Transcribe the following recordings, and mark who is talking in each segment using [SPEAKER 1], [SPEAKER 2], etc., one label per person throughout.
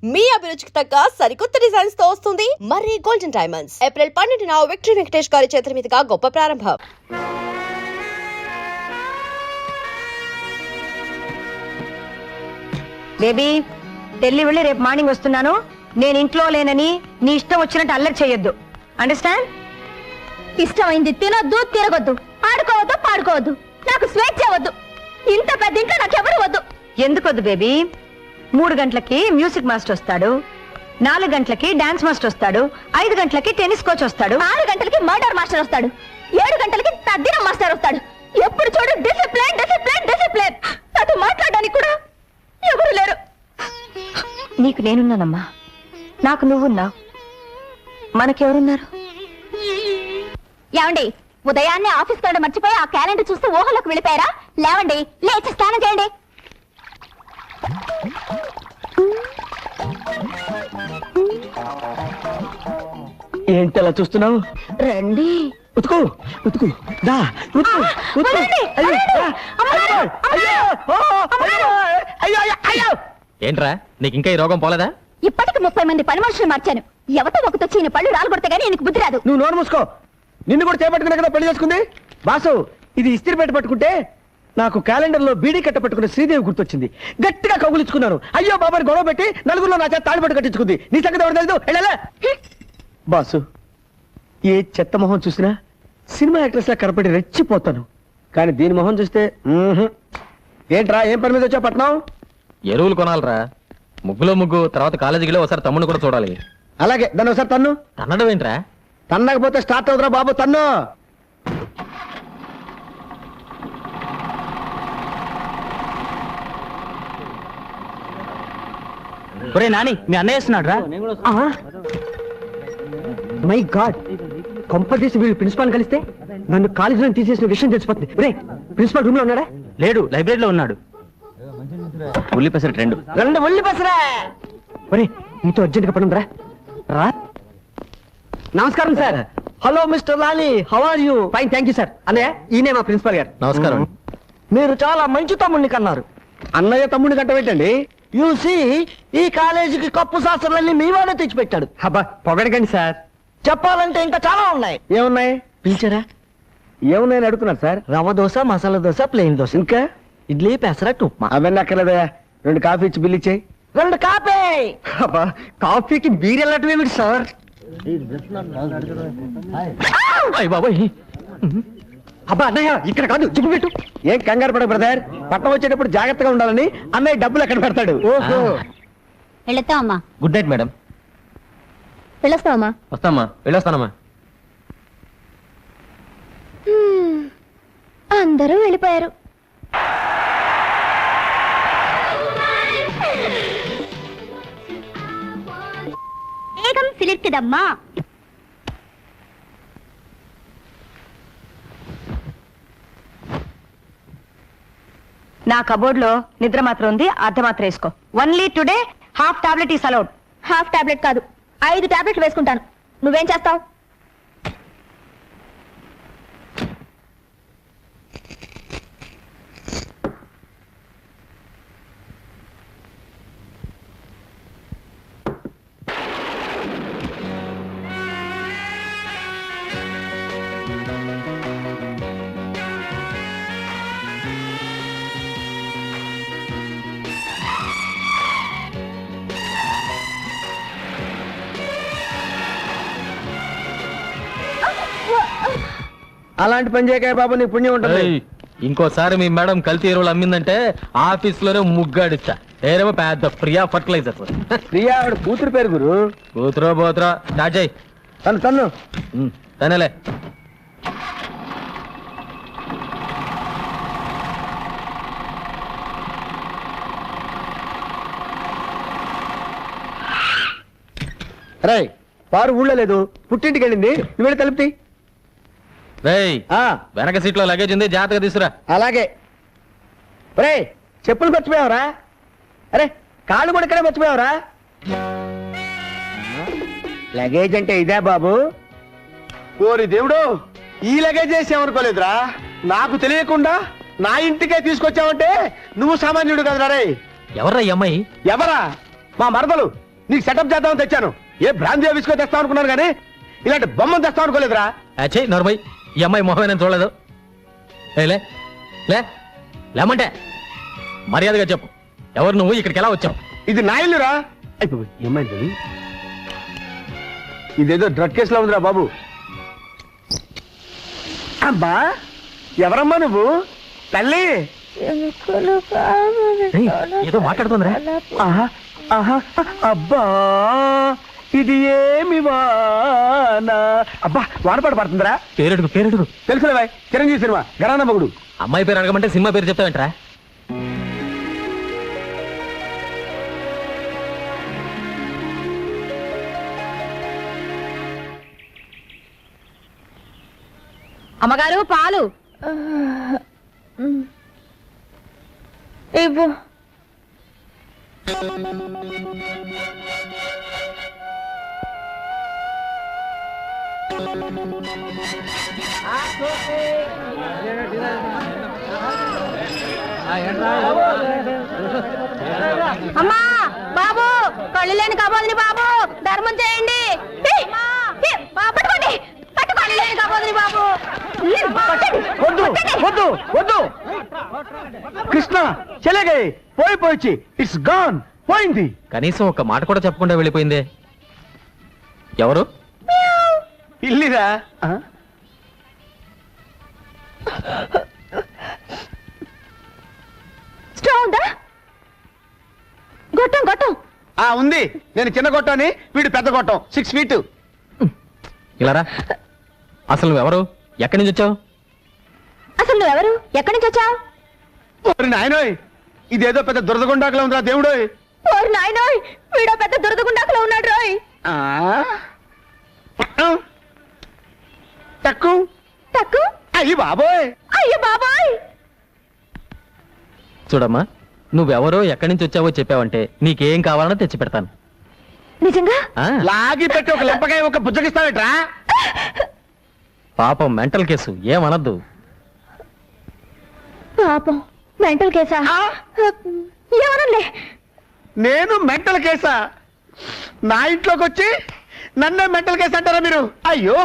[SPEAKER 1] మీ అభిరుచికి తగ్గ సరికొత్త డిజైన్స్ తో వస్తుంది మర్రి గోల్డెన్ డైమండ్స్. ఏప్రిల్ 12న విక్టరీ వెంకటేష్ గారి చేతుల మీదుగా గొప్ప ప్రారంభం.
[SPEAKER 2] బేబీ, ఢిల్లీ వెళ్ళి రేపు మార్నింగ్ వస్తున్నాను. నేను ఇంట్లో లేనని నీ ఇష్టం వచ్చినట్టు అల్లరి చేయొద్దు. అండర్స్టాండ్?
[SPEAKER 3] ఇష్టమైంది తినొద్దు, తిరగొద్దు, ఆడుకోవద్దు, పాడుకోవద్దు. నాకు స్వేచ్ఛ వద్దు. ఇంత పెద్ద ఇంట్లో నాకెవరు వద్దు.
[SPEAKER 2] ఎందుకొద్దు బేబీ? 3 గంటలకి మ్యూజిక్ మాస్టర్ వస్తాడు, 4 గంటలకి డాన్స్ మాస్టర్ వస్తాడు, 5 గంటలకి టెన్నిస్ కోచ్ వస్తాడు,
[SPEAKER 3] 6 గంటలకి మర్డర్ మాస్టర్ వస్తాడు, 7 గంటలకి తద్దినం మాస్టర్ వస్తాడు. ఎప్పుడు చూడు డిసిప్లిన్ డిసిప్లిన్ డిసిప్లిన్. నాతో మాట్లాడడానికి కూడా ఎవరు లేరు.
[SPEAKER 2] నీకు నేనున్నానమ్మా, నాకు నువ్వున్నావు, మనకెవరున్నారు?
[SPEAKER 3] ఏమండి, ఉదయాన్నే ఆఫీస్ కాడ మర్చిపోయి ఆ క్యాలెండర్ చూస్తూ ఊహలోకి వెళ్ళిపోయారా? లేవండి, లేచి స్నానం చేయండి.
[SPEAKER 4] ఏంటి అలా చూస్తున్నావు?
[SPEAKER 3] రండి.
[SPEAKER 4] ఉతుకు ఉతుకు దా ఉతుకు ఉతుకు. అయ్యో, అయ్యో, అయ్యో, అయ్యో, అయ్యో.
[SPEAKER 5] ఏంట్రా నీకు ఇంకా ఈ రోగం పోలేదా?
[SPEAKER 3] ఇప్పటికి 30 మంది పని మనుషులు మార్చాను. ఎవతో ఒకతో చీని పళ్ళు రాలగొడితే గానీ నీకు బుద్ధి రాదు.
[SPEAKER 4] నువ్వు నోరు మూసుకో. నిన్ను కూడా చేపట్టుకునే కదా పెళ్లి చేసుకుంది. బాసు, ఇది ఇస్త్రీ పెట్టి పట్టుకుంటే నాకు క్యాలెండర్ లో బీడీ కట్ట పట్టుకున్న శ్రీదేవి గుర్తొచ్చింది. గట్టిగా కౌగులించుకున్నాను. అయ్యో బాబాని గొడవ పెట్టి నలుగురిలో నా చేత తాళి పట్టు కట్టించుకుంది. నీ సంగతి ఎవరు తెలీదు. వెళ్ళలే. బాసు, ఏ చెత్త మొహం చూసినా సినిమా యాక్ట్రెస్ లా కనపడి రెచ్చిపోతాను. కానీ దీని మొహం చూస్తే ఏంట్రా, ఏం పని మీద వచ్చా పట్నం?
[SPEAKER 5] ఎరువులు కొనాలరా. ముగ్గులో ముగ్గు, తర్వాత కాలేజీలో ఒకసారి తమ్ముడు కూడా చూడాలి.
[SPEAKER 4] అలాగే, దాన్ని ఒకసారి తన్ను.
[SPEAKER 5] తన్నడం ఏంట్రా?
[SPEAKER 4] తన్నకపోతే స్టార్ట్ అవుతురా బాబు, తన్ను.
[SPEAKER 6] ఒరే నాని, మీ అన్నయ్య వస్తున్నాడు రా.
[SPEAKER 4] మై గాడ్, కొంపదీసి వీళ్ళు ప్రిన్సిపాల్ కలిస్తే నన్ను కాలేజీలో తీసేసిన విషయం తెలిసిపోతుంది. రే, ప్రిన్సిపాల్ రూమ్ లో ఉన్నాడా?
[SPEAKER 6] లేడు, లైబ్రరీలో ఉన్నాడు. ఉల్లి పెసరట్ 2.
[SPEAKER 4] 2 ఉల్లి పెసరా. ఒరే, నీతో అర్జెంట్ గా పనుందిరా. రా. నమస్కారం sir. Hello mister Lali, how are you? Fine, thank you sir. అన్నయ్య, ఈయనే మా ప్రిన్సిపాల్ గారు.
[SPEAKER 5] నమస్కారం.
[SPEAKER 4] మీరు చాలా మంచి తమ్ముడిని కన్నారు. అన్నయ్య తమ్ముడిని కట్టబెట్టండి. యూసి, ఈ కాలేజీకి కప్పు శాస్త్రాలన్నీ మీ వాడే తెచ్చిపెట్టాడు. అబ్బా, పొగడకండి సార్. చెప్పాలంటే ఇంకా చాలా ఉన్నాయి. ఏమున్నాయి? పిలిచారా? ఏమున్నాయని అడుగుతున్నారు సార్. రవ్వ దోశ, మసాలా దోశ, ప్లెయిన్ దోశ, ఇంకా ఇడ్లీ, పెసరట్టు, ఉప్మా. అవన్నీ అక్కర్లేదా? 2 కాఫీ ఇచ్చి బిల్ ఇచ్చేయి. 2 కాఫీ. అబ్బా, కాఫీకి బీర్ వెళ్ళటం ఏమిటి సార్?
[SPEAKER 5] అయ్య బాబోయ్.
[SPEAKER 4] అబ్బా అన్నయ్య, ఇక్కడ కాదు, జిప్పు పెట్టు. ఏం కంగారు పడ బ్రదర్, పట్టణం వచ్చేటప్పుడు జాగ్రత్తగా ఉండాలని అన్నయ్య డబ్బులు ఎక్కడ పెడతాడు. ఓహో.
[SPEAKER 3] వెళతామమ్మా.
[SPEAKER 5] Good night madam.
[SPEAKER 3] వెళ్ళొస్తామమ్మా.
[SPEAKER 5] వస్తామా, వెళ్ళొస్తానమ్మా.
[SPEAKER 3] అందరూ వెళ్ళిపోయారు. వేగం సిలిర్కిదమ్మా.
[SPEAKER 2] నా కబోర్డ్ లో నిద్ర మాత్రం ఉంది, అర్ధ మాత్రం వేసుకో. Only today half tablet is allowed.
[SPEAKER 3] Half tablet కాదు, 5 టాబ్లెట్లు వేసుకుంటాను. నువ్వేం చేస్తావు?
[SPEAKER 4] అలాంటి పని చేయక బాబు, నీకు పుణ్యం ఉంటుంది.
[SPEAKER 5] ఏయ్, ఇంకోసారి మీ మేడం కల్తీ ఎరువులు అమ్మిందంటే ఆఫీస్ లోనే ముగ్గాడిచ్చా. ఏరేమో పెద్ద ప్రియా ఫర్టిలైజర్.
[SPEAKER 4] ప్రియా ఆవిడ కూతురు పేరు గురు.
[SPEAKER 5] కూతురో పోతురా, స్టార్ట్ చేయి.
[SPEAKER 4] తను తన్ను.
[SPEAKER 5] తనేలే.
[SPEAKER 4] రే, పారు ఊళ్ళో లేదు, పుట్టింటికి వెళ్ళింది. నువ్వు వెళ్ళి తలుపుతి.
[SPEAKER 5] రేయ్, వెనక సీట్లో లగేజ్ ఉంది, జాగ్రత్తగా తీసుకురా.
[SPEAKER 4] అలాగే. రే, చెప్పులు మర్చిపోయావరా? అరే, కాళ్ళు కూడా ఇక్కడే మర్చిపోయావరా? లగేజ్ అంటే ఇదే బాబు. ఓరి దేవుడు, ఈ లగేజ్ చేసామనుకోలేదురా. నాకు తెలియకుండా నా ఇంటికే తీసుకొచ్చావంటే నువ్వు సామాన్యుడు కదరా. రే,
[SPEAKER 5] ఎవర్రా ఈ అమ్మాయి?
[SPEAKER 4] ఎవరా? మా మరదలు
[SPEAKER 7] నీకు సెటప్ చేద్దామని తెచ్చాను. ఏ బ్రాంతి విసుకో తెస్తావు అనుకున్నాను కానీ ఇలాంటి బొమ్మను తెస్తావు అనుకోలేదురా.
[SPEAKER 5] అచ్చే నోర్మై, ఈ అమ్మాయి మొహం నేను చూడలేదు. లే లే లేమంటే మర్యాదగా చెప్పు, ఎవరు నువ్వు, ఇక్కడికి ఎలా వచ్చావు?
[SPEAKER 7] ఇది నా ఇల్లురా. అయిపోయి ఏమైంది? ఇదేదో డ్రగ్ కేసులో ఉందిరా బాబు. అబ్బా ఎవరమ్మా నువ్వు? తల్లి
[SPEAKER 5] ఏయ్, ఏదో మాట్లాడుతుందిరా.
[SPEAKER 7] ఆహా ఆహా అబ్బా ఇది ఏమి వాన. అబ్బా వానపాట పడుతుందిరా.
[SPEAKER 5] పేరెడుగు పేరెడుగు.
[SPEAKER 7] తెలుసులే బాయ్, చిరంజీవి సినిమా గరానా మగుడు.
[SPEAKER 5] అమ్మాయి పేరు అడగమంటే సినిమా పేరు చెప్తావేంట్రా?
[SPEAKER 2] అమ్మగారు పాలు.
[SPEAKER 3] ఇవ్వు.
[SPEAKER 2] అమ్మా బాబు, కళ్ళు లేని కబోదిని బాబు, ధర్మం చేయండి. పట్టుకోండి, పట్టుకోండి లేని కబోదిని బాబు.
[SPEAKER 7] వద్దు వద్దు వద్దు కృష్ణ చెలగే పోయిపోయి ఇట్స్ గాన్ పోయింది.
[SPEAKER 5] కనీసం ఒక మాట కూడా చెప్పకుండా వెళ్ళిపోయిందే. ఎవరు?
[SPEAKER 7] ఇల్లిరా.
[SPEAKER 3] స్ట్రాంగ్ ఉందా? గొట్టం గొట్టం.
[SPEAKER 7] ఉంది. నేను చిన్న గొట్టని, వీడు పెద్ద గొట్టం 6 feet.
[SPEAKER 5] ఇలారా, అసలు నువ్వెవరు, ఎక్కడి నుంచి వచ్చావు?
[SPEAKER 3] అసలు నువ్వెవరు, ఎక్కడి నుంచి వచ్చావు?
[SPEAKER 7] ఓరి నాయనోయ్, ఇదేదో పెద్ద దురదగుండాకలా ఉందిరా దేవుడోయ్.
[SPEAKER 3] ఓరి నాయనోయ్, వీడో పెద్ద దురదగుండాకులో ఉన్నాడు రోయ్.
[SPEAKER 7] Tuck
[SPEAKER 3] tuck.
[SPEAKER 7] అయ్యి బాబోయ్.
[SPEAKER 3] అయ్యో బాబాయ్.
[SPEAKER 5] చూడమ్మా, నువ్వెవరో ఎక్కడి నుంచి వచ్చావో చెప్పావంటే నీకేం కావాలనో తెచ్చి పెడతాను.
[SPEAKER 3] నిజంగా?
[SPEAKER 5] ఆ,
[SPEAKER 7] లాగి పెట్టి ఒక లెంపకాయ ఒక బుజ్జగిస్తావేట్రా?
[SPEAKER 5] పాపం మెంటల్ కేసు, ఏమనద్దు.
[SPEAKER 3] పాపం మెంటల్ కేసా? ఏమనండి.
[SPEAKER 7] నేను మెంటల్ కేసా? నా ఇంట్లోకి వచ్చి నన్నే మెంటల్ కేసు అంటారా మీరు? అయ్యో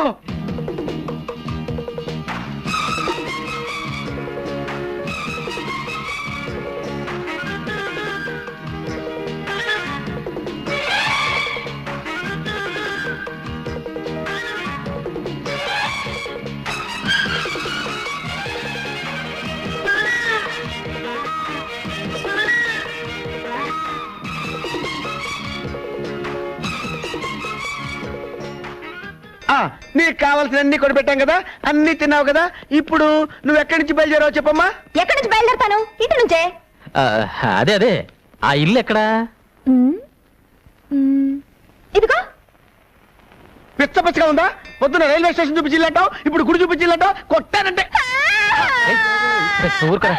[SPEAKER 7] నీకు కావాల్సినన్ని కొనిపెట్టాం కదా, అన్ని తిన్నావు కదా. ఇప్పుడు నువ్వు ఎక్కడి నుంచి బయలుదేరావు చెప్పమ్మా.
[SPEAKER 3] ఎక్కడి నుంచి బయలుదేరతాను? ఇంటి నుంచే.
[SPEAKER 5] ఆ, అదే అదే, ఆ ఇల్లు ఎక్కడా?
[SPEAKER 3] ఇదిగో.
[SPEAKER 7] పిచ్చ పిచ్చగా ఉందా? పొద్దున రైల్వే స్టేషన్ చూపించిల్లంటావు, ఇప్పుడు గుడి చూపించిల్లంటావు. కొట్టానంటే
[SPEAKER 5] ఏయ్, ఊరుకోరా.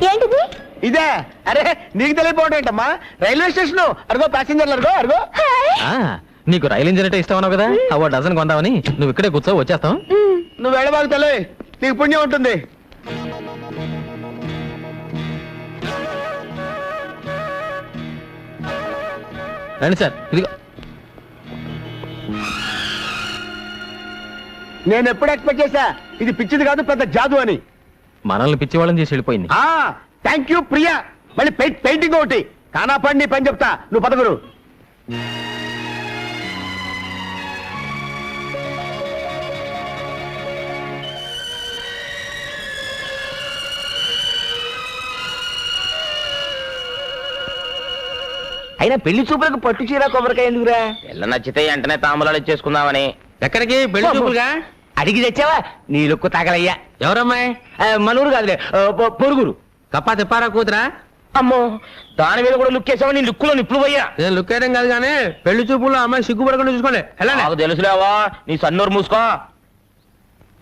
[SPEAKER 3] ఏంటిది?
[SPEAKER 7] ఇదే. అరే నీకు తెలియపోవడం ఏంటమ్మా? రైల్వే స్టేషన్ అరుగో, ప్యాసింజర్లు అరుగో అరుగో.
[SPEAKER 5] ఆ, నీకు రైలు ఇంజిన్ అంటే ఇష్టం అన్నావు కదా, ఓ డజన్ కొందామని. నువ్వు ఇక్కడే కూర్చో, వచ్చేస్తాం.
[SPEAKER 7] నువ్వు వెళ్ళబాకు తల్లి, నీకు పుణ్యం ఉంటుంది.
[SPEAKER 5] రండి సార్, ఇదిగో.
[SPEAKER 7] నేను ఎప్పుడు ఎక్స్పెక్ట్ చేశా ఇది పిచ్చిది కాదు, పెద్ద జాదు అని.
[SPEAKER 5] మనల్ని పిచ్చి వాళ్ళని చేసి వెళ్ళిపోయింది.
[SPEAKER 7] Thank you Priya. మళ్ళీ పెయింటింగ్ ఒకటి కానా పడి నీ పని చెప్తా. నువ్వు పదగురు.
[SPEAKER 4] అయినా పెళ్లి చూపులకు పట్టు చీర కొబ్బరికాయ ఎందుకురా?
[SPEAKER 6] పిల్ల నచ్చితే వెంటనే తాంబూలాలు ఇచ్చేసుకుందామని.
[SPEAKER 5] ఎక్కడికి? పెళ్లి చూపులుగా?
[SPEAKER 4] అడిగి తెచ్చావా? నీ లుక్కు తగలయ్యా.
[SPEAKER 5] ఎవరమ్మాయి?
[SPEAKER 4] మనూరు కాదులే, పొరుగురు.
[SPEAKER 5] కప్పా తిప్పారా కూతురా?
[SPEAKER 6] అమ్మో, దాని మీద కూడా లుక్ వేసావా? నీ లుక్కులో నిప్పులు పోయా.
[SPEAKER 5] నేను లుక్ వేయడం కాదు కానీ పెళ్లి చూపుల్లో అమ్మాయి సిగ్గుపడకుండా చూసుకోండి.
[SPEAKER 6] నాకు తెలుసులేవా, నీ సన్నూరు మూసుకో.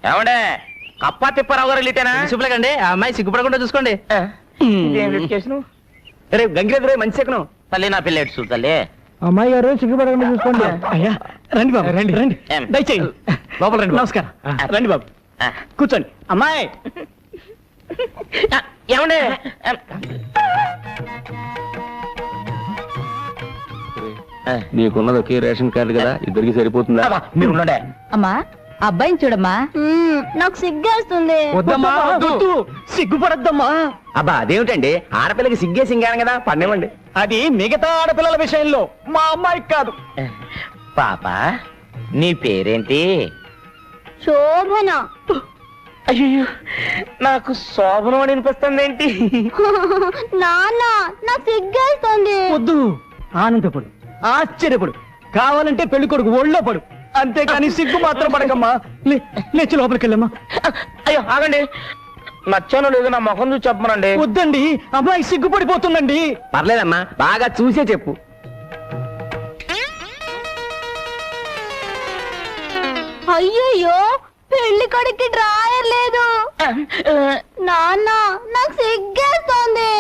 [SPEAKER 6] ఏమండే, కప్పా తిప్పారావు గారు వెళ్ళితేనా?
[SPEAKER 5] చూపులేకండి, ఆ అమ్మాయి సిగ్గుపడకుండా చూసుకోండి.
[SPEAKER 4] రే గంగిరెద్దు రే, మంచి శకనం.
[SPEAKER 6] తల్లి నా పిల్ల ఎటు చూడు తల్లి.
[SPEAKER 4] అమ్మాయి గారు సిగ్గుపడకుండా చూసుకోండి. అయ్యా రండి బాబు, రండి రండి,
[SPEAKER 6] ఏం?
[SPEAKER 4] దయచేయండి.
[SPEAKER 5] లోపల రండి.
[SPEAKER 4] నమస్కారం. రండి బాబు, కూర్చోండి. అమ్మాయి
[SPEAKER 6] ఏమండే, నీకున్నది ఒకే రేషన్ కార్డు కదా, ఇద్దరికి సరిపోతుందా? మీరు ఉండండి.
[SPEAKER 2] అమ్మా అబ్బాయిని చూడమ్మా.
[SPEAKER 3] నాకు సిగ్గేస్తుంది.
[SPEAKER 4] వద్దమ్మా, వద్దు. సిగ్గుపడద్దమ్మా.
[SPEAKER 6] అబ్బా అదేమిటండి, ఆడపిల్లకి సిగ్గే సింగాను కదా, పన్నివ్వండి.
[SPEAKER 4] అది మిగతా ఆడపిల్లల విషయంలో, మా అమ్మాయికి కాదు.
[SPEAKER 6] పాప నీ పేరేంటి?
[SPEAKER 3] శోభన.
[SPEAKER 6] అయ్యో, నాకు శోభనం అని అనిపిస్తుంది ఏంటి?
[SPEAKER 3] నాన్న నాకు సిగ్గేస్తుంది.
[SPEAKER 4] వద్దు, ఆనందపడు, ఆశ్చర్యపడు, కావాలంటే పెళ్లి కొడుకు ఒళ్ళో పడు, అంతేకాని సిగ్గు మాత్రం పడకమ్మా. లేచి లోపలికి వెళ్ళమ్మా.
[SPEAKER 6] అయ్యో ఆగండి, నచ్చానో లేదో నా ముఖం చూసి చెప్పమనండి.
[SPEAKER 4] వద్దండి, అమ్మాయి సిగ్గుపడిపోతుందండి.
[SPEAKER 6] పర్లేదమ్మా, బాగా చూసే చెప్పు.
[SPEAKER 3] అయ్యయ్యో, పెళ్లి కొడుక్కి డ్రాయర్ లేదు. నాన్న నాకు సిగ్గేస్తుంది.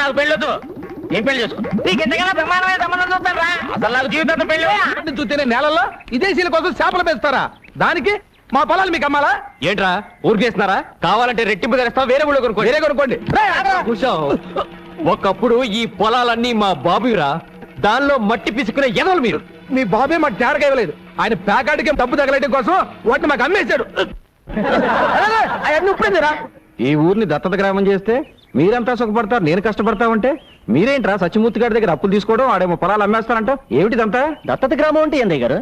[SPEAKER 6] నాకు పెళ్ళొద్దు, ఏం పెళ్లి చేసుకో. నీకు ఎంతకైనా ప్రమాణమైన సంబంధం చూస్తాను రా. అసలు నాకు జీవితంతో పెళ్లి
[SPEAKER 5] చూస్తేనే నేలల్లో విదేశీల కోసం చేపలు పెంచుతారా? దానికి మా పొలాలు మీకు అమ్మాలా ఏంట్రా? ఊరికేస్తున్నారా? కావాలంటే రెట్టింపు ధరిస్తాం, వేరే ఊళ్ళో కొనుక్కోండి. వేరే కొనుక్కోండి. ఒకప్పుడు ఈ పొలాలన్నీ మా బాబురా, దానిలో మట్టి పిసుకునే ఎదవలు మీరు. మీ బాబే మాకు తేరగా ఇవ్వలేదు, ఆయన ప్యాకాడికి డబ్బు తగలటం కోసం వాటిని మాకు అమ్మేశాడు. అవన్నీ ఉప్పుడేందిరా? ఈ ఊరిని దత్తత గ్రామం చేస్తే మీరంతా సుఖపడతారు, నేను కష్టపడతా ఉంటే మీరేంట్రా సత్యమూర్తి గారి దగ్గర అప్పులు తీసుకోవడం, ఆడేమో పొలాలు అమ్మేస్తారంట. ఏమిటిదంతా?
[SPEAKER 4] దత్తత గ్రామం అంటే ఏందయ్య గారు?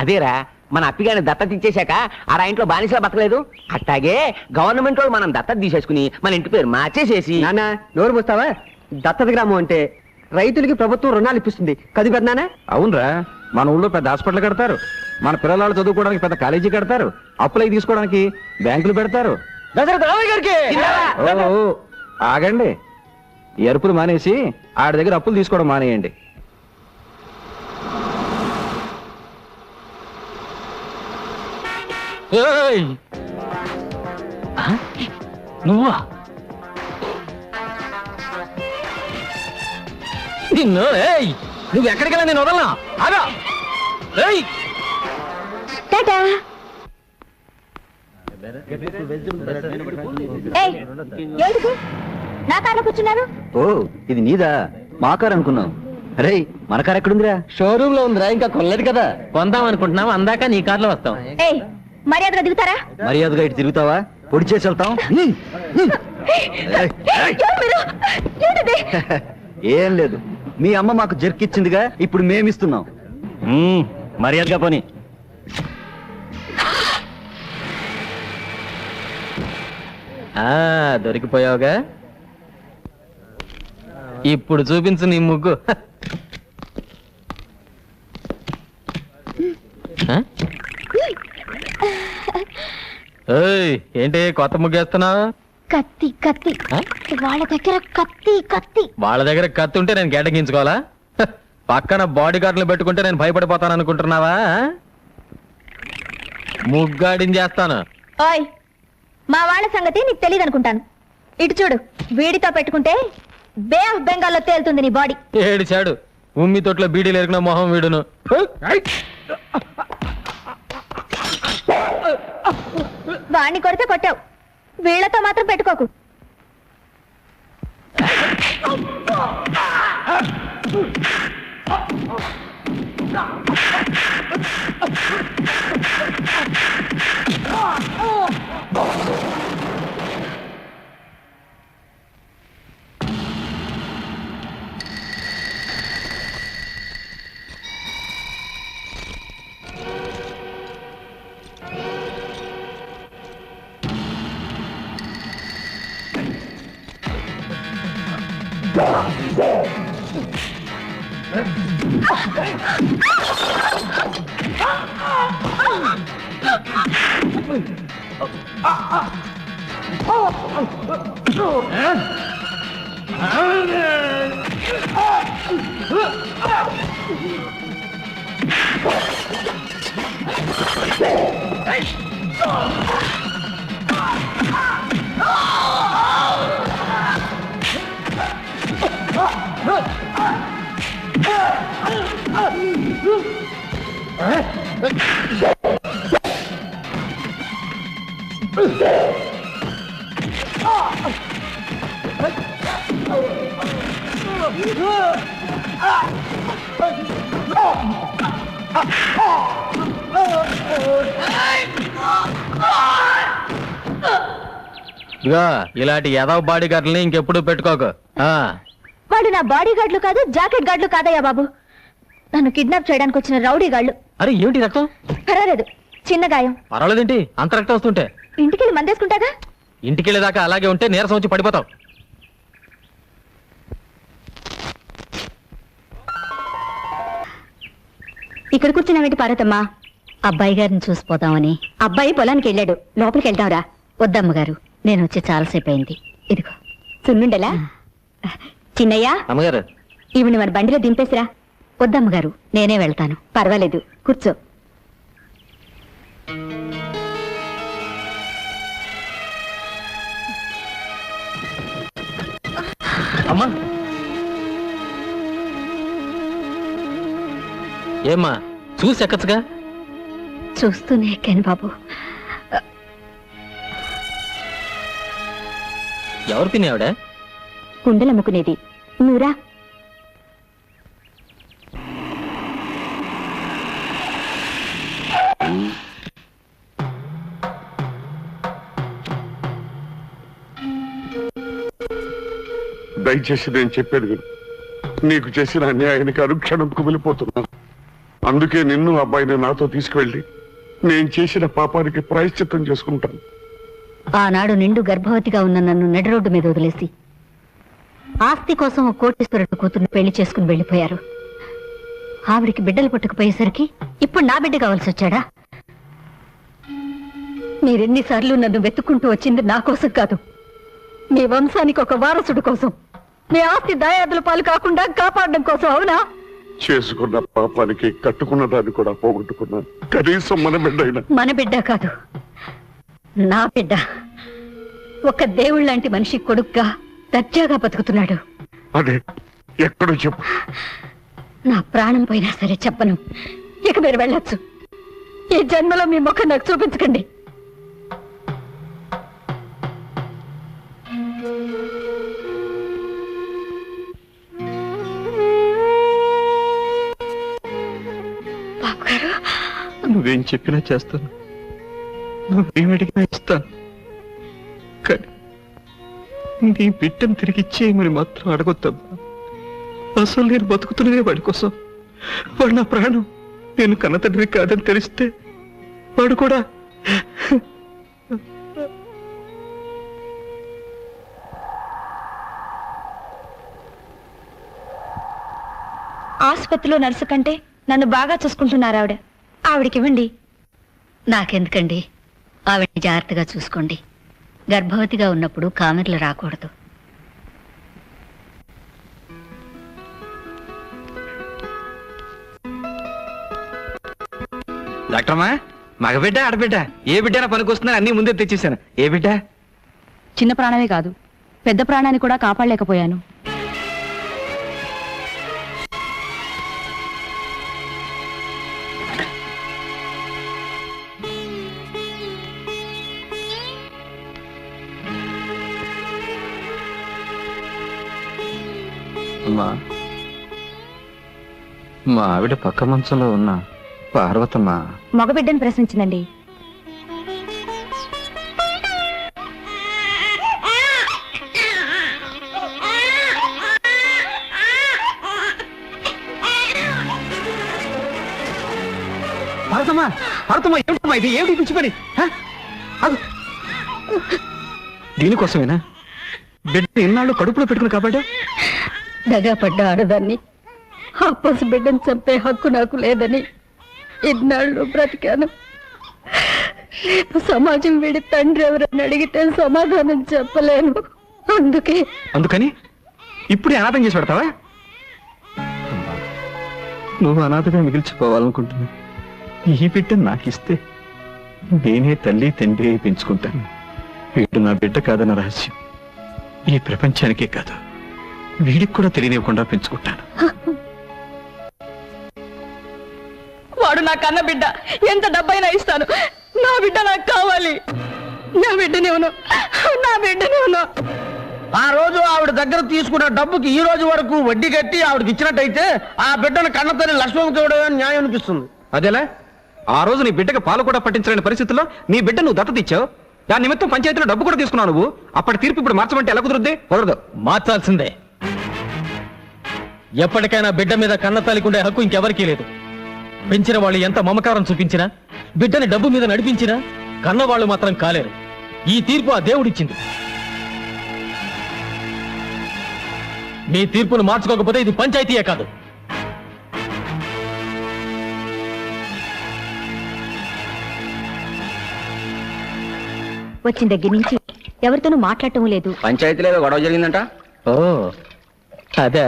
[SPEAKER 6] అదేరా, మన అప్పిగాని దత్తత ఇచ్చేశాక ఆడ ఇంట్లో బానిసలా బతకలేదు, అట్టాగే గవర్నమెంట్ వాళ్ళు మనం దత్తత తీసేసుకుని మన ఇంటి పేరు మార్చేసేసి.
[SPEAKER 4] నాన్న నోరు పోస్తావా? దత్తత గ్రామం అంటే రైతులకి ప్రభుత్వం రుణాలు ఇప్పిస్తుంది కది పెద్దనా?
[SPEAKER 5] అవునరా, మన ఊళ్ళో పెద్ద హాస్పిటల్ కడతారు, మన పిల్లలు చదువుకోవడానికి పెద్ద కాలేజీ కడతారు, అప్పులకి తీసుకోవడానికి బ్యాంకులు పెడతారు.
[SPEAKER 4] దశరథ రామయ్య గారికి
[SPEAKER 5] ఓ, ఆగండి, ఈ అరుపులు మానేసి ఆడి దగ్గర అప్పులు తీసుకోవడం మానేయండి. నువ్వా? నిన్ను నువ్వు ఎక్కడికి వెళ్ళా, నేను వదలనా? ఆగా.
[SPEAKER 3] టాటా. ఏయ్, ఎందుకు నా కార్లో కూర్చున్నారు?
[SPEAKER 4] ఓ, ఇది నీదా? మా కారు అనుకున్నావు. అరే, మన కారు ఎక్కడుందిరా? షోరూమ్ లో ఉందిరా, ఇంకా కొనలేదు కదా.
[SPEAKER 5] కొందాం అనుకుంటున్నాం, అందాక నీ కార్లో వస్తాం.
[SPEAKER 3] ఏయ్, మర్యాదగా దిగుతారా?
[SPEAKER 4] మర్యాదగా ఇటు తిరుగుతావా? పొడి చేసి వెళ్తాం.
[SPEAKER 3] ఎవరు మీరు? ఏంటిది?
[SPEAKER 4] ఏం లేదు, మీ అమ్మ మాకు జర్కిచ్చిందిగా, ఇప్పుడు మేమిస్తున్నాం. మర్యాదగా పోనీ.
[SPEAKER 5] దొరికిపోయావుగా, ఇప్పుడు చూపించు నీ ముగ్గు. ఏంటి కొత్త ముగ్గేస్తున్నావు?
[SPEAKER 3] కత్తి కత్తి, వాళ్ళ దగ్గర కత్తి కత్తి.
[SPEAKER 5] వాళ్ళ దగ్గర కత్తి ఉంటే నేను గెటగించుకోవాలా? పక్కన బాడీ గార్డులు పెట్టుకుంటే నేను భయపడిపోతాను అనుకుంటున్నావా? ముగ్గాడించేస్తాను.
[SPEAKER 3] ఓయ్, మా వాళ్ళ సంగతి నీకు తెలియదు అనుకుంటాను. ఇటు చూడు, వీడితో పెట్టుకుంటే బే ఆఫ్ బెంగాల్లో తేలుతుంది నీ బాడీ.
[SPEAKER 5] ఏడిచాడు, ఉమ్మి తొట్లో బీడీలు ఎరిగిన మొహం వీడును.
[SPEAKER 3] వాణ్ణి కొడితే కొట్టావు, వీళ్లతో మాత్రం పెట్టుకోకు.
[SPEAKER 5] ఇదిగా ఇలాంటి యదవ బాడీ గార్డ్ని ఇంకెప్పుడు పెట్టుకోకు.
[SPEAKER 3] వాడు నా బాడీ గార్డులు కాదు, జాకెట్ గార్డులు కాదయ్యా బాబు. నన్ను కిడ్నాప్ చేయడానికి వచ్చిన రౌడీ గాళ్ళు.
[SPEAKER 5] అరే ఏమిటి రక్తం?
[SPEAKER 3] పర్వాలేదు, చిన్న గాయం.
[SPEAKER 5] పర్వాలేదేంటి అంత రక్తం వస్తుంటే?
[SPEAKER 3] ఇంటికెళ్ళి మందేసుకుంటాగా.
[SPEAKER 5] ఇంటికెళ్ళేదాకా అలాగే ఉంటే నీరసం వచ్చి పడిపోతావు.
[SPEAKER 2] ఇక్కడ కూర్చున్నావేంటి పార్వతమ్మా? అబ్బాయి గారిని చూసిపోతామని. అబ్బాయి పొలానికి వెళ్ళాడు, లోపలికి వెళ్తావురా? వద్దమ్మగారు, నేను వచ్చి చాలాసేపు అయింది. ఇదిగో సున్నుండలా. చిన్నయ్య,
[SPEAKER 5] అమ్మగారు
[SPEAKER 2] ఈవిని మన బండిలో దింపేసిరా. వద్దమ్మగారు, నేనే వెళ్తాను. పర్వాలేదు, కూర్చో.
[SPEAKER 5] అమ్మా ఏమ్మా చూసి ఎక్కచ్చుగా.
[SPEAKER 2] చూస్తూనే ఎక్కాను బాబు.
[SPEAKER 5] ఎవరు పిన్ని ఆవిడ?
[SPEAKER 2] కుండలమ్ముకునేది. నువ్వురా.
[SPEAKER 7] దయచేసి నేను చెప్పేది విను. నీకు చేసిన అన్యాయానికి అనుక్షణం కుమిలిపోతున్నాను. అందుకే నిన్ను అబ్బాయిని నాతో తీసుకువెళ్ళి నేను చేసిన పాపానికి ప్రాయశ్చిత్తం చేసుకుంటాను.
[SPEAKER 2] ఆనాడు నిండు గర్భవతిగా ఉన్న నన్ను నడి రోడ్డు మీద వదిలేసి ఆస్తి కోసం ఒక కోటీశ్వరుడు కూతుర్ని పెళ్లి చేసుకుని వెళ్ళిపోయారు. ఆవిడికి బిడ్డలు పుట్టకపోయేసరికి ఇప్పుడు నా బిడ్డ కావాల్సి వచ్చాడా? మీరెన్నిసార్లు నన్ను వెతుక్కుంటూ వచ్చింది నా కోసం కాదు, మీ వంశానికి ఒక వారసుడు కోసం, మీ ఆస్తి దాయాదుల పాలు కాకుండా కాపాడడం కోసం. అవునా?
[SPEAKER 7] చేసుకున్న పాపానికి కట్టుకున్న దాన్ని కూడా పోగొట్టుకున్నాను. కనీసం మన బిడ్డ అయినా.
[SPEAKER 2] మన బిడ్డ కాదు, నా బిడ్డ. ఒక దేవుళ్ళ లాంటి మనిషి కొడుగ్గా దర్జాగా బతుకుతున్నాడు.
[SPEAKER 7] అదే ఎక్కడో చెప్పు.
[SPEAKER 2] నా ప్రాణం పోయినా సరే చెప్పను. ఇక మీరు వెళ్ళొచ్చు. ఈ జన్మలో మీ ముఖం నాకు చూపించకండి.
[SPEAKER 7] నువ్వేం చెప్పినా చేస్తాను, నువ్వేం అడిగినా ఇస్తాను. కానీ నీ బిడ్డను తిరిగి ఇచ్చేయమని మాత్రం అడగొద్దమ్మా. అసలు నేను బతుకుతున్నదే వాడి కోసం. వాడు నా ప్రాణం. నేను కన్నతండ్రి కాదని తెలిస్తే వాడు కూడా.
[SPEAKER 3] ఆసుపత్రిలో నర్సు కంటే నన్ను బాగా చూసుకుంటున్నారు ఆవిడ. ఆవిడకివ్వండి.
[SPEAKER 2] నాకెందుకండి? ఆవిడని జాగ్రత్తగా చూసుకోండి. గర్భవతిగా ఉన్నప్పుడు కామెర్లు రాకూడదు.
[SPEAKER 5] డాక్టర్మా, మగబిడ్డ ఆడబిడ్డ ఏ బిడ్డ పనికొస్తుందని అన్ని ముందే తెచ్చేసాను. ఏ బిడ్డ?
[SPEAKER 3] చిన్న ప్రాణమే కాదు, పెద్ద ప్రాణాన్ని కూడా కాపాడలేకపోయాను.
[SPEAKER 5] మా ఆవిడ పక్క మంచంలో ఉన్న పార్వతమ్మ
[SPEAKER 3] మగబిడ్డని ప్రశ్నించిందండి.
[SPEAKER 5] భారతమ్మా, భారతమ్మ, ఏమిటమ్మా ఇది? ఏమిటి పిచ్చి పని? దీనికోసమేనా బిడ్డ ఎన్నాళ్ళు కడుపులో పెట్టుకుని కాబట్టి?
[SPEAKER 2] దగా పడ్డ ఆడదాన్ని, ఆ పసి బిడ్డను చంపే హక్కు నాకు లేదని ఇన్నాళ్ళు బ్రతికాను. రేపు సమాజం వీడి తండ్రి ఎవరని అడిగితే సమాధానం చెప్పలేను.
[SPEAKER 5] అందుకని ఇప్పుడే అనాథం చేసి పెడతావా? నువ్వు అనాథగా మిగిల్చిపోవాలనుకుంటున్నా. ఈ బిడ్డ నాకిస్తే నేనే తల్లి తండ్రి పెంచుకుంటాను. వీడు నా బిడ్డ కాదన్న రహస్యం ఈ ప్రపంచానికే కాదు, వీడికి కూడా తెలియనివ్వకుండా పెంచుకుంటాను.
[SPEAKER 3] వాడు నా కన్న బిడ్డ. ఎంత డబ్బైనా ఇస్తాను. నా బిడ్డ నాకు కావాలి. నా బిడ్డని ఉను.
[SPEAKER 4] ఆ రోజు ఆవిడ దగ్గర తీసుకున్న డబ్బుకి ఈ రోజు వరకు వడ్డీ కట్టి ఆవిడకి ఇచ్చినట్టయితే ఆ బిడ్డను కన్నతల్లి లక్ష్మణ్కి ఇవ్వడం న్యాయం అనిపిస్తుంది.
[SPEAKER 5] అదేలా ఆ రోజు నీ బిడ్డకు పాలు కూడా పట్టించలేని పరిస్థితుల్లో నీ బిడ్డ నువ్వు దత్తత ఇచ్చావు. దాని నిమిత్తం పంచాయతీలో డబ్బు కూడా తీసుకున్నావు నువ్వు. అప్పటి తీర్పు ఇప్పుడు మార్చమంటే ఎలా కుదురుద్ది? కుదరదు.
[SPEAKER 8] మార్చాల్సిందే. ఎప్పటికైనా బిడ్డ మీద కన్న తల్లికుండే హక్కు ఇంకెవరికీ లేదు. పెంచిన వాళ్ళు ఎంత మమకారం చూపించినా, బిడ్డని డబ్బు మీద నడిపించినా కన్నవాళ్ళు మాత్రం కాలేరు. ఈ తీర్పు ఆ దేవుడిచ్చింది. మీ తీర్పును మార్చుకోకపోతే ఇది పంచాయతీయే కాదు.
[SPEAKER 3] వచ్చిన దగ్గర నుంచి ఎవరితోనూ మాట్లాడటం లేదు.
[SPEAKER 6] పంచాయతీలో ఏదో గొడవ జరిగిందంట.
[SPEAKER 8] ఓ అదే.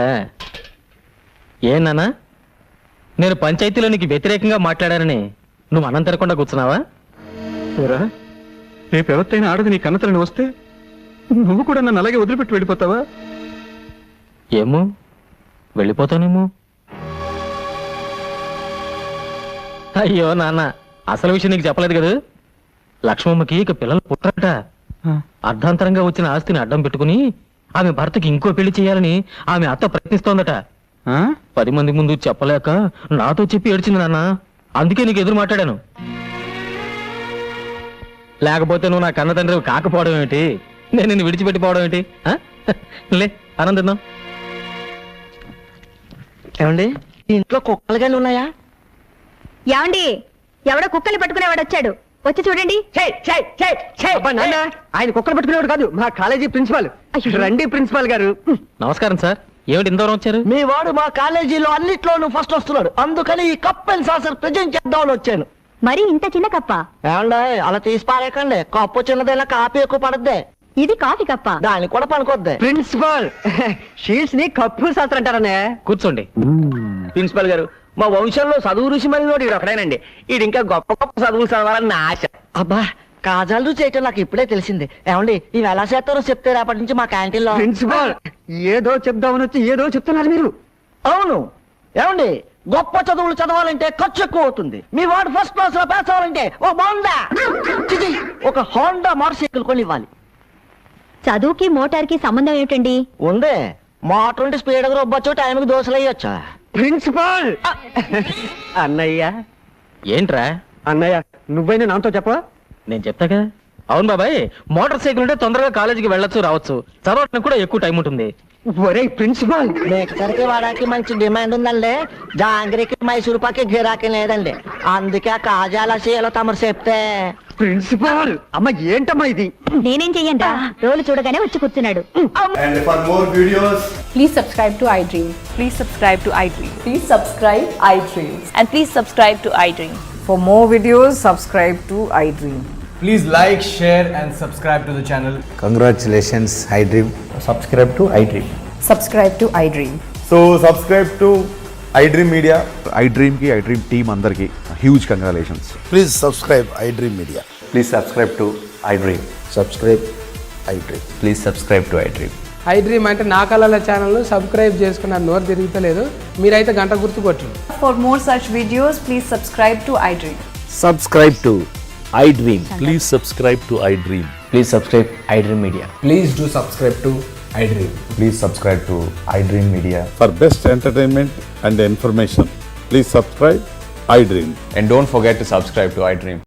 [SPEAKER 8] ఏనానా, నేను పంచాయతీలో నీకు వ్యతిరేకంగా మాట్లాడానని నువ్వు అన్నం తినకుండా కూర్చున్నావా?
[SPEAKER 7] రేపు ఎవరితైనా ఆడది నీ కన్నతలని వస్తే నువ్వు కూడా నన్ను అలాగే వదిలిపెట్టి వెళ్ళిపోతావా?
[SPEAKER 8] ఏమో, వెళ్ళిపోతానేమో. అయ్యో నాన్న, అసలు విషయం నీకు చెప్పలేదు కదా. లక్ష్మమ్మకి ఇక పిల్లలు పుట్టారట. అర్ధాంతరంగా వచ్చిన ఆస్తిని అడ్డం పెట్టుకుని ఆమె భర్తకి ఇంకో పెళ్లి చేయాలని ఆమె అత్త ప్రయత్నిస్తోందట. 10 మంది ముందు చెప్పలేక నాతో చెప్పి ఏడ్చింది నాన్న. అందుకే నీకు ఎదురు మాట్లాడాను. లేకపోతే నువ్వు నా కన్న తండ్రి కాకపోవడం ఏంటి, నేను నిన్ను విడిచిపెట్టిపోవడం ఏంటి? లే ఆనందిద్దాం.
[SPEAKER 4] ఏమండి, ఈ ఇంట్లో కుక్కలు కానీ ఉన్నాయా?
[SPEAKER 3] ఏమండి, ఎవడో కుక్కల్ని పట్టుకునేవాడు వచ్చాడు. వచ్చి చూడండి.
[SPEAKER 4] ఆయన కుక్కలు పట్టుకునేవాడు కాదు, మా కాలేజీ ప్రిన్సిపాల్. రండి ప్రిన్సిపాల్ గారు.
[SPEAKER 8] నమస్కారం సార్. ఏమిటి ఇంతవరం వచ్చారు?
[SPEAKER 4] మీ వాడు మా కాలేజీలో అన్నిట్లోనూ ఫస్ట్ వస్తున్నాడు. అందుకని ఈ కప్ అండ్ సాసర్ ప్రెజెంట్ చేద్దామని వచ్చాను.
[SPEAKER 3] మరి ఇంత చిన్న కప్ప?
[SPEAKER 4] ఏమండి, అలా తీసి పారేకండి. కప్పు చిన్నదైనా కాపీ ఎక్కువ పడద్దే.
[SPEAKER 3] ఇది కాఫీ కప్ప.
[SPEAKER 4] దానికి కూడా పనికొద్ది. ప్రిన్సిపాల్ షీట్స్ ని కప్పు శాస్త్రం అంటారనే.
[SPEAKER 8] కూర్చోండి.
[SPEAKER 6] ప్రిన్సిపల్ గారు, మా వంశంలో చదువు రుచి మరి నోడు ఈడు ఒకడేనండి. ఈడు ఇంకా గొప్ప గొప్ప చదువులు చదవాలని నా ఆశ.
[SPEAKER 4] అబ్బా, కాజాలు చేయటం నాకు ఇప్పుడే తెలిసింది. ఏమండి, ఇవి ఎలా చేస్తారో చెప్తే రేపటి నుంచి మా క్యాంటీన్ లో. ప్రిన్సిపాల్ ఏదో చెప్దామని వచ్చి ఏదో చెప్తున్నారు మీరు. అవును. ఏమండి, గొప్ప చదువులు చదవాలంటే ఖర్చు ఎక్కువ అవుతుంది. మీ వాడు ఫస్ట్ క్లాస్ లో పాస్ అవ్వాలంటే ఒక హోండా మోటార్ సైకిల్ కొని ఇవ్వాలి.
[SPEAKER 3] చదువుకి మోటార్కి సంబంధం ఏమిటండి?
[SPEAKER 4] ఉంది. మోటార్ ఉంటే స్పీడ్ గా రొబ్బొచ్చు, టైంకి దోశలు అయ్యొచ్చా. ప్రిన్సిపాల్ అన్నయ్య.
[SPEAKER 8] ఏంట్రా?
[SPEAKER 4] అన్నయ్య, నువ్వైనా నాతో చెప్పా?
[SPEAKER 8] నేను చెప్తాగా. అవును బాబాయ్, మోటార్ సైకిల్ ఉంటే తొందరగా కాలేజీకి వెళ్ళొచ్చు రావచ్చు, చదవడానికి కూడా ఎక్కువ టైం ఉంటుంది.
[SPEAKER 4] ఒరే ప్రిన్సిపాల్, మిక్సర్కి వాడానికి మంచి డిమాండ్ ఉందండి. జాంగ్రీకి మైసూరు పాకి గిరాకీ లేదండి. అందుకే ఆ కాజాల చేయాలో తమరు చెప్తే. ప్రిన్సిపాల్ అమ్మ, ఏంటమ్మా ఇది?
[SPEAKER 3] నేనేం చెయ్యండి, రోజులు చూడగానే వచ్చి కూర్చున్నాడు.
[SPEAKER 9] And for more videos,
[SPEAKER 10] Please subscribe to iDream.
[SPEAKER 11] Please subscribe to iDream.
[SPEAKER 10] Please subscribe iDream.
[SPEAKER 11] And please subscribe to iDream.
[SPEAKER 10] For more videos, subscribe to iDream.
[SPEAKER 9] please like, share and subscribe to the channel.
[SPEAKER 12] Congratulations, iDream.
[SPEAKER 9] Subscribe to iDream.
[SPEAKER 10] Subscribe to iDream.
[SPEAKER 9] So subscribe to iDream Media.
[SPEAKER 12] iDream ki iDream team andarki huge congratulations.
[SPEAKER 9] Please subscribe iDream Media.
[SPEAKER 12] Please subscribe to iDream.
[SPEAKER 9] Subscribe iDream.
[SPEAKER 12] Please subscribe to iDream.
[SPEAKER 10] iDream అంటే నా కళల channel subscribe చేసుకున్న నోరు తిరుగుతలేదు. మీరైతే గంట గుర్తు కొట్టండి.
[SPEAKER 11] For more such videos, please subscribe to iDream.
[SPEAKER 12] Subscribe to iDream. Please subscribe to iDream.
[SPEAKER 6] Please subscribe iDream Media.
[SPEAKER 9] Please do subscribe to iDream.
[SPEAKER 12] Please subscribe to iDream Media.
[SPEAKER 13] For best entertainment and information, please subscribe iDream.
[SPEAKER 12] And don't forget to subscribe to iDream.